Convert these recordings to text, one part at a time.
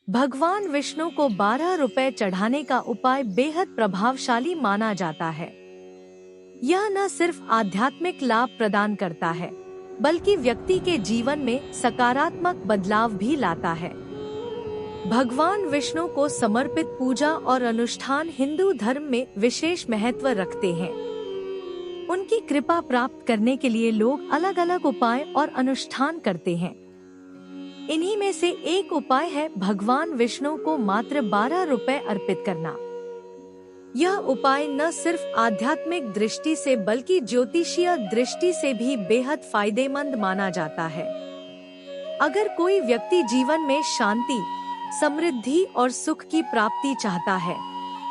भगवान विष्णु को 12 रुपए चढ़ाने का उपाय बेहद प्रभावशाली माना जाता है। यह न सिर्फ आध्यात्मिक लाभ प्रदान करता है, बल्कि व्यक्ति के जीवन में सकारात्मक बदलाव भी लाता है। भगवान विष्णु को समर्पित पूजा और अनुष्ठान हिंदू धर्म में विशेष महत्व रखते हैं। उनकी कृपा प्राप्त करने के लिए लोग अलग अलग उपाय और अनुष्ठान करते हैं। इन्हीं में से एक उपाय है भगवान विष्णु को मात्र 12 रुपए अर्पित करना। यह उपाय न सिर्फ आध्यात्मिक दृष्टि से बल्कि ज्योतिषीय दृष्टि से भी बेहद फायदेमंद माना जाता है। अगर कोई व्यक्ति जीवन में शांति, समृद्धि और सुख की प्राप्ति चाहता है,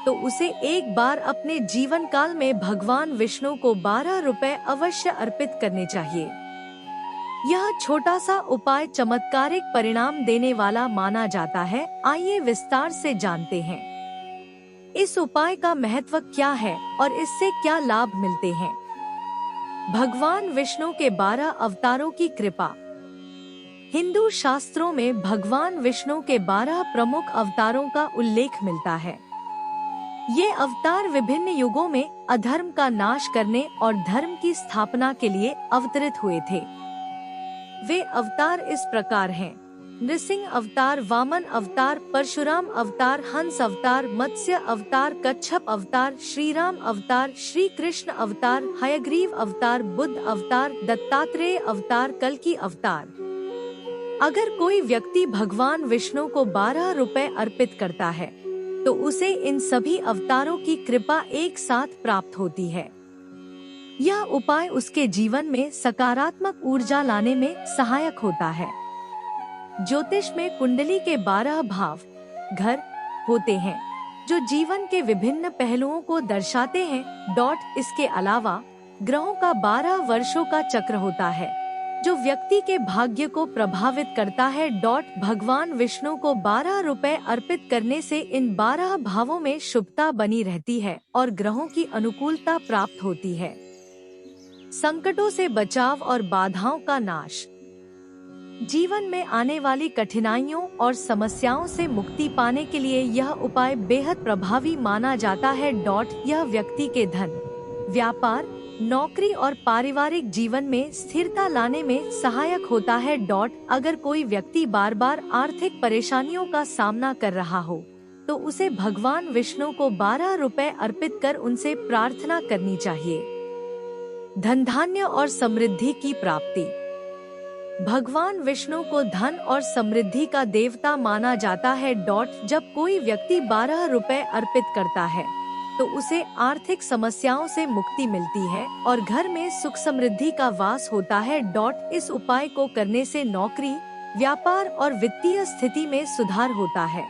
तो उसे एक बार अपने जीवन काल में भगवान विष्णु को 12 रुपए अवश्य अर्पित करने चाहिए। यह छोटा सा उपाय चमत्कारिक परिणाम देने वाला माना जाता है। आइए विस्तार से जानते हैं इस उपाय का महत्व क्या है और इससे क्या लाभ मिलते हैं। भगवान विष्णु के 12 अवतारों की कृपा। हिंदू शास्त्रों में भगवान विष्णु के 12 प्रमुख अवतारों का उल्लेख मिलता है। ये अवतार विभिन्न युगों में अधर्म का नाश करने और धर्म की स्थापना के लिए अवतरित हुए थे। वे अवतार इस प्रकार हैं: नृसिंह अवतार, वामन अवतार, परशुराम अवतार, हंस अवतार, मत्स्य अवतार, कच्छप अवतार, श्रीराम अवतार, श्री कृष्ण अवतार, हयग्रीव अवतार, बुद्ध अवतार, दत्तात्रेय अवतार, कल्कि अवतार। अगर कोई व्यक्ति भगवान विष्णु को 12 रुपए अर्पित करता है, तो उसे इन सभी अवतारों की कृपा एक साथ प्राप्त होती है। यह उपाय उसके जीवन में सकारात्मक ऊर्जा लाने में सहायक होता है। ज्योतिष में कुंडली के 12 भाव, घर होते हैं, जो जीवन के विभिन्न पहलुओं को दर्शाते हैं। इसके अलावा ग्रहों का 12 वर्षों का चक्र होता है, जो व्यक्ति के भाग्य को प्रभावित करता है। भगवान विष्णु को 12 रुपए अर्पित करने से इन 12 भावों में शुभता बनी रहती है और ग्रहों की अनुकूलता प्राप्त होती है। संकटों से बचाव और बाधाओं का नाश। जीवन में आने वाली कठिनाइयों और समस्याओं से मुक्ति पाने के लिए यह उपाय बेहद प्रभावी माना जाता है। यह व्यक्ति के धन, व्यापार, नौकरी और पारिवारिक जीवन में स्थिरता लाने में सहायक होता है। अगर कोई व्यक्ति बार बार आर्थिक परेशानियों का सामना कर रहा हो, तो उसे भगवान विष्णु को 12 रुपए अर्पित कर उनसे प्रार्थना करनी चाहिए। धन धान्य और समृद्धि की प्राप्ति। भगवान विष्णु को धन और समृद्धि का देवता माना जाता है। जब कोई व्यक्ति 12 रुपए अर्पित करता है, तो उसे आर्थिक समस्याओं से मुक्ति मिलती है और घर में सुख समृद्धि का वास होता है। इस उपाय को करने से नौकरी, व्यापार और वित्तीय स्थिति में सुधार होता है।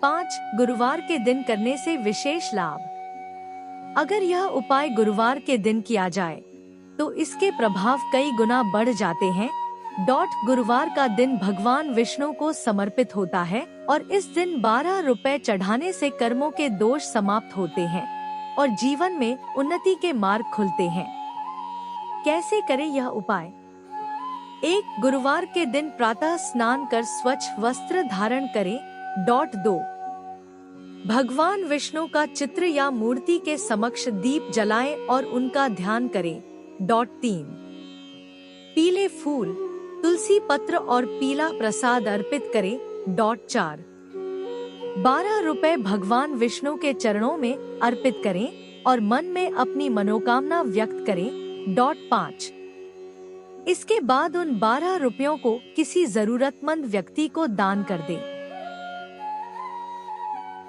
5. गुरुवार के दिन करने से विशेष लाभ। अगर यह उपाय गुरुवार के दिन किया जाए, तो इसके प्रभाव कई गुना बढ़ जाते हैं। गुरुवार का दिन भगवान विष्णु को समर्पित होता है और इस दिन 12 रुपए चढ़ाने से कर्मों के दोष समाप्त होते हैं और जीवन में उन्नति के मार्ग खुलते हैं। कैसे करें यह उपाय? 1. गुरुवार के दिन प्रातः स्नान कर स्वच्छ वस्त्र धारण करें। 2. भगवान विष्णु का चित्र या मूर्ति के समक्ष दीप जलाएं और उनका ध्यान करें। 3. पीले फूल, तुलसी पत्र और पीला प्रसाद अर्पित करें। 4. 12 रुपए भगवान विष्णु के चरणों में अर्पित करें और मन में अपनी मनोकामना व्यक्त करें। 5. इसके बाद उन 12 रुपयों को किसी जरूरतमंद व्यक्ति को दान कर दें।